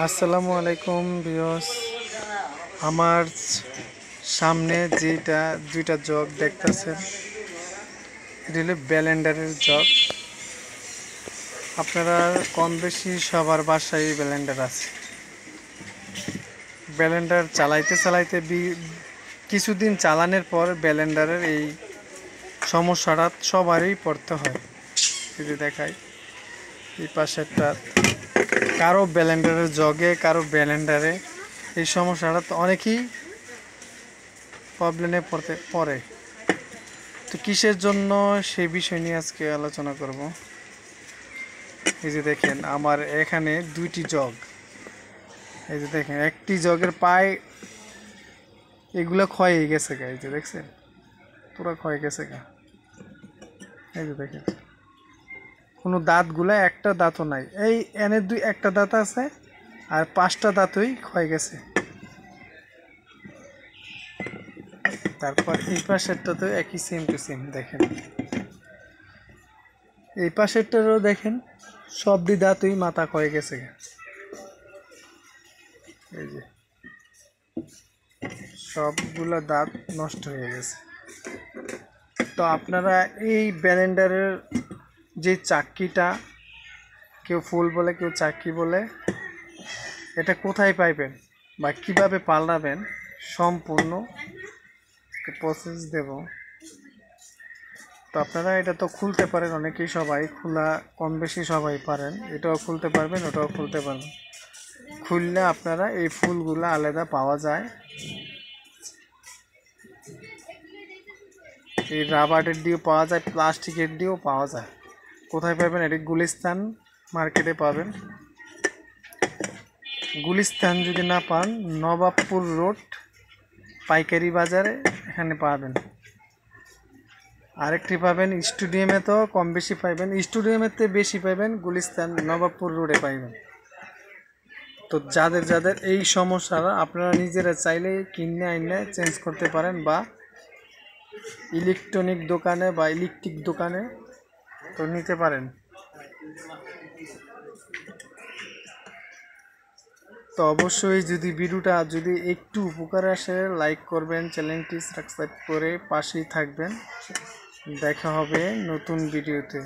আসসালামু আলাইকুম ভিউয়ার্স। আমার সামনে যেটা দুইটা জগ দেখতেছেন, এটা হলো ব্লেন্ডারের জগ। আপনারা কম বেশি সবার বাসায় ব্লেন্ডার আছে। ব্লেন্ডার চালাইতে চালাইতে কিছুদিন চালানোর পর ব্লেন্ডারের এই সমস্যাটা সবারই পড়তে হয়। যদি দেখাই এই পাশেরটা, কারো ব্লেন্ডারের জগে, কারো ব্লেন্ডারে এই সমস্যাটা তো অনেকেই প্রবলেমে পড়ে। তো কিসের জন্য সেই বিষয় নিয়ে আজকে আলোচনা করব। এই যে দেখেন আমার এখানে দুইটি জগ, এই যে দেখেন একটি জগের পায়ে এগুলো ক্ষয় হয়ে গেছে গা, এই যে দেখছেন পুরো ক্ষয় গেছে গা। এই যে দেখেন কোনো দাঁতগুলো একটা দাঁতও নাই, এই এনে একটা দাঁত আছে আর 5টা দাঁতই ক্ষয় গেছে। তারপর এই পাশেরটাতে একই সেম টু সেম দেখেন, এই পাশেরটারও দেখেন সবটি দাঁতই মাথা ক্ষয়ে গেছে। এই যে সবগুলা দাঁত নষ্ট হয়ে গেছে। তো আপনারা এই ব্লেন্ডারের যে চাক্কিটা, কেউ ফুল বলে কেউ চাক্কি বলে, এটা কোথায় পাইবেন বা কিভাবে পাল্টাবেন সম্পূর্ণ প্রসেস দেব। তো আপনারা এটা তো খুলতে পারেন, অনেকেই সবাই খোলা কম বেশি সবাই পারেন, এটাও খুলতে পারবেন ওটাও খুলতে পারবেন। খুললে আপনারা এই ফুলগুলো আলাদা পাওয়া যায়, এই রাবারের দিয়েও পাওয়া যায়, প্লাস্টিকের দিয়েও পাওয়া যায়। কোথায় পাবেন? এটি গুলিস্তান মার্কেটে পাবেন। গুলিস্তান যদি না পান, নবাবপুর রোড পাইকারি বাজারে এখানে পাবেন। আরেকটি পাবেন স্টেডিয়ামে, তো কম বেশি পাইবেন, স্টেডিয়ামেতে বেশি পাইবেন, গুলিস্তান নবাবপুর রোডে পাইবেন। তো যাদের যাদের এই সমস্যাটা, আপনারা নিজেরা চাইলে কিনে আইনে চেঞ্জ করতে পারেন বা ইলেকট্রনিক দোকানে বা ইলেকট্রিক দোকানে তো নিতে পারেন। তো অবশ্যই যদি ভিডিওটা যদি একটু উপকারে আসে, লাইক করবেন, চ্যানেলটি সাবস্ক্রাইব করে পাশেই থাকবেন। দেখা হবে নতুন ভিডিওতে।